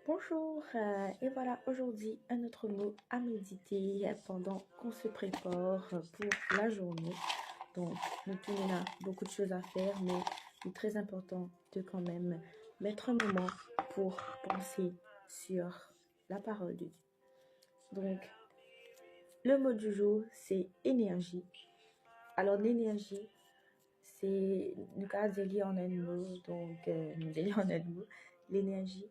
Bonjour, et voilà aujourd'hui un autre mot à méditer pendant qu'on se prépare pour la journée. Donc, nous on a beaucoup de choses à faire, mais il est très important de quand même mettre un moment pour penser sur la parole de Dieu. Donc, le mot du jour, c'est énergie. Alors, l'énergie, c'est, nous avons dit en un mot, donc, nous avons en un mot, l'énergie,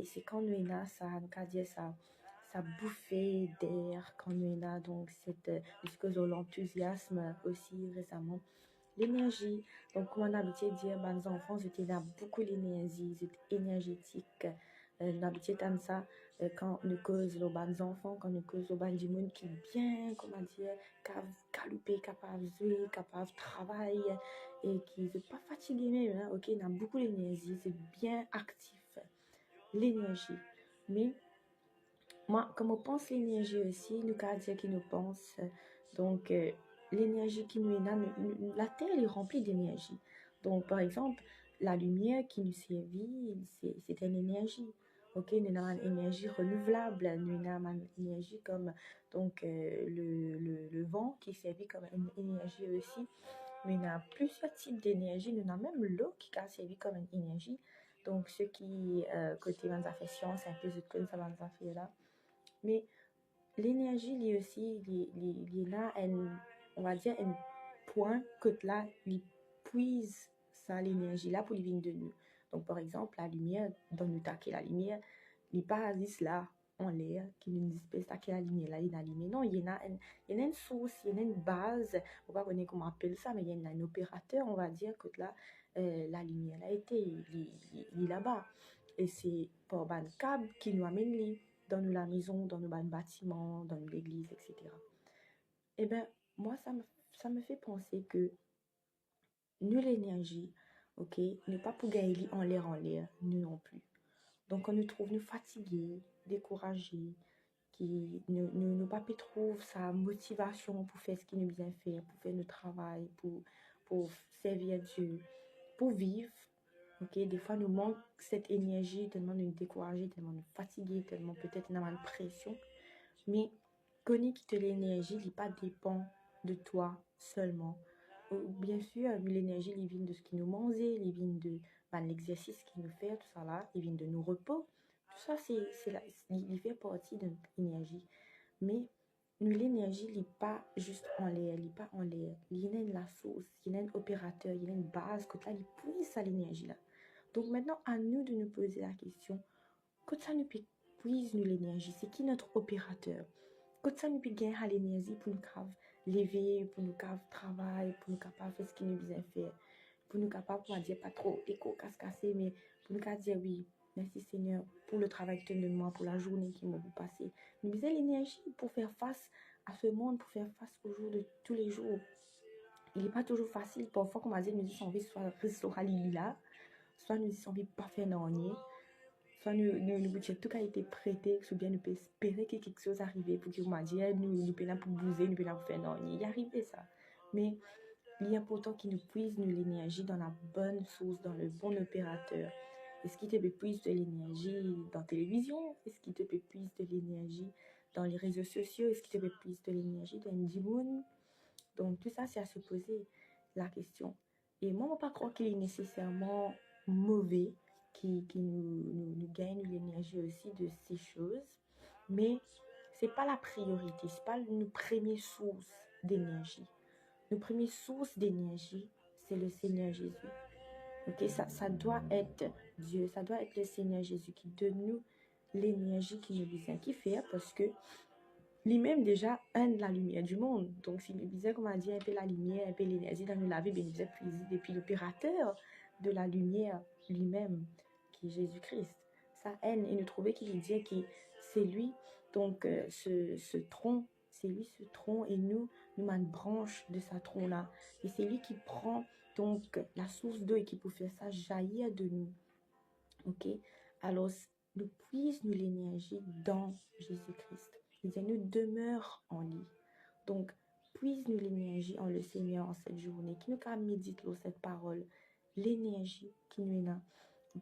c'est quand nous avons ça, nous avons dit ça, ça bouffée d'air, quand nous avons donc cette, puisque l'enthousiasme aussi récemment, l'énergie, donc comme on a l'habitude de dire, nos enfants, ils ont beaucoup d'énergie, ils sont énergétiques, nous avons l'habitude de ça, quand nous causons aux enfants, quand nous causons aux du monde qui est bien, comment dire, calupé, capable de jouer, capable de travailler, et qui ne sont pas fatigués même, hein, ok, ils ont beaucoup d'énergie, c'est bien actif, l'énergie. Mais, moi, comme on pense l'énergie aussi, nous avons dire qu'il nous pense, donc, l'énergie qui nous est là, la Terre est remplie d'énergie. Donc, par exemple, la lumière qui nous servit, c'est une énergie. Ok, nous avons une énergie renouvelable, nous avons une énergie comme donc, le vent qui servit comme une énergie aussi. Mais il y a plusieurs types d'énergie. Nous avons même l'eau qui a servi comme une énergie. Donc, ceux qui, côté dans fait science, un peu de comme ça dans fait là. Mais l'énergie, lui aussi, il est là, on va dire, un point que là, il puise ça, l'énergie là pour lui venir de nous. Donc, par exemple, la lumière, dans nous taquer la lumière, il n'est pas juste là, en l'air, qui nous dit taquer la lumière là, il est allumé. Non, il y a une source, il y a une base, on va pas connaître comment on appelle ça, mais il y a un opérateur, on va dire, que là, la lumière là, il est là-bas. Et c'est par un câble qui nous amène dans la maison, dans nos bâtiments, dans l'église, etc. Eh bien, moi, ça me fait penser que nous, l'énergie, ok, n'est pas pour gagner en l'air, nous non plus. Donc, on nous trouve nous fatigués, découragés, qui ne pas trouve sa motivation pour faire ce qu'il nous bien faire, pour faire notre travail, pour servir Dieu, pour vivre. Ok, des fois, nous manque cette énergie, tellement nous découragés, tellement nous fatigués, tellement peut-être nous avons une pression. Mais connais que l'énergie n'est pas dépend de toi seulement. Bien sûr, l'énergie, elle vient de ce qui nous mange, elle vient de l'exercice qui nous fait, tout ça là, elle vient de nos repos. Tout ça, il fait partie de notre énergie. Mais nous, l'énergie n'est pas juste en l'air, il n'est pas en l'air. Il y a une la source, il y a un opérateur, il y a une base, que là, il puise à l'énergie là. Donc maintenant, à nous de nous poser la question, quand ça nous puise nous l'énergie, c'est qui notre opérateur? Quand ça nous peut gagner l'énergie pour nous lever, pour nous travailler, pour nous capables faire ce qu'il nous besoin faire, pour nous capables, on va dire pas trop éco casse mais pour nous dire oui, merci Seigneur pour le travail que tu donnes moi, pour la journée qui m'a passé. Nous besoin l'énergie pour faire face à ce monde, pour faire face aux jours de tous les jours. Il n'est pas toujours facile. Parfois, comme on dit, nous disons envie soit restaurer là, soit nous disons envie pas faire rien. Soit nous budget tout a été prêté, ou bien nous peut espérer que quelque chose arrive pour que vous m'adiez, nous peut pour bouger, nous peut pour faire non, il y arrive ça. Mais il est important qu'il nous puise nous l'énergie dans la bonne source, dans le bon opérateur. Est-ce qu'il te peut puise de l'énergie dans la télévision? Est-ce qu'il te peut puise de l'énergie dans les réseaux sociaux? Est-ce qu'il te peut puise de l'énergie dans Ndimoun? Donc tout ça, c'est à se poser la question. Et moi, je ne pas croire qu'il est nécessairement mauvais, qui nous gagne l'énergie aussi de ces choses. Mais ce n'est pas la priorité, ce n'est pas nos premières sources d'énergie. Nos premières sources d'énergie, c'est le Seigneur Jésus. Ok, ça doit être Dieu, ça doit être le Seigneur Jésus qui donne nous l'énergie qui nous besoin, qui fait parce que lui-même déjà un de la lumière du monde. Donc s'il nous disait, comme on a dit, un peu la lumière, un peu l'énergie dans nous laver, bien il disait puiser depuis l'opérateur de la lumière lui-même, qui est Jésus-Christ. Sa haine, et nous trouvait qu'il disait que c'est lui, donc ce tronc, c'est lui ce tronc, et nous une branche de sa tronc là. Et c'est lui qui prend donc la source d'eau et qui peut faire ça jaillir de nous. Ok? Alors, nous puise nous l'énergie dans Jésus-Christ. Il dit, nous demeure en lui. Donc, puise-nous l'énergie en le Seigneur en cette journée, qui nous a médite cette parole, l'énergie qui nous est là,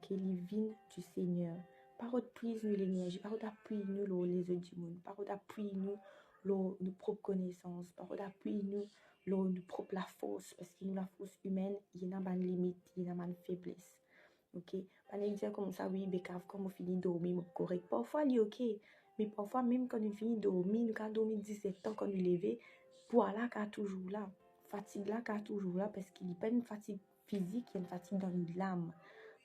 qui est vient du Seigneur, Parole puise nous l'énergie, parole appuie nous les yeux du monde, parole appuie nous nos propres connaissances, parole appuie nous nous propre la force, parce que nous la force humaine, il y a une limite, il y a une faiblesse. Ok, pas dire comme ça, oui, bécave, comme on finit de dormir, correct. Parfois, il est ok, mais parfois, même quand nous finit de dormir, nous quand dormir 17 ans, quand nous lever, poids là, qu'a toujours là, fatigue là, qu'a toujours là, parce qu'il n'y a pas une fatigue physique, il y a une fatigue dans l'âme.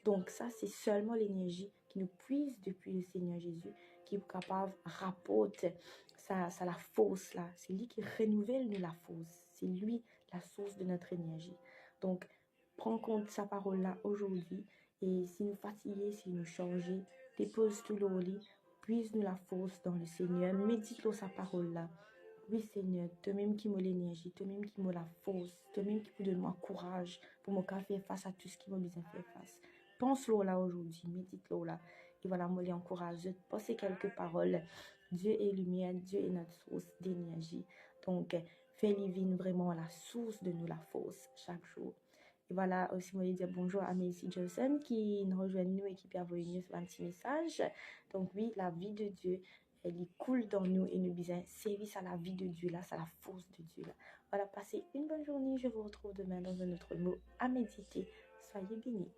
Donc ça, c'est seulement l'énergie qui nous puise depuis le Seigneur Jésus, qui est capable de rapporter ça la force là. C'est lui qui renouvelle nous la force. C'est lui la source de notre énergie. Donc, prends compte de sa parole là aujourd'hui. Et si nous fatigués, si nous changeons, dépose tout le lit, puise-nous la force dans le Seigneur. Médite sa parole là. Oui, Seigneur, toi-même qui m'as l'énergie, toi-même qui m'as la force, toi-même qui peux donner moi courage pour me faire face à tout ce qui m'a besoin de faire face. Pense-le là aujourd'hui, médite-le là. Et voilà, moi, les encourage de passer quelques paroles. Dieu est lumière, Dieu est notre source d'énergie. Donc, fais-lui vivre vraiment la source de nous, la force, chaque jour. Et voilà, aussi, moi, dire bonjour à Macy Johnson qui nous rejoint nous et qui peut envoyer nous un petit message. Donc, oui, la vie de Dieu, elle coule dans nous et nous besoin service à la vie de Dieu là, c'est la force de Dieu là. Voilà, passez une bonne journée. Je vous retrouve demain dans un autre mot à méditer. Soyez bénis.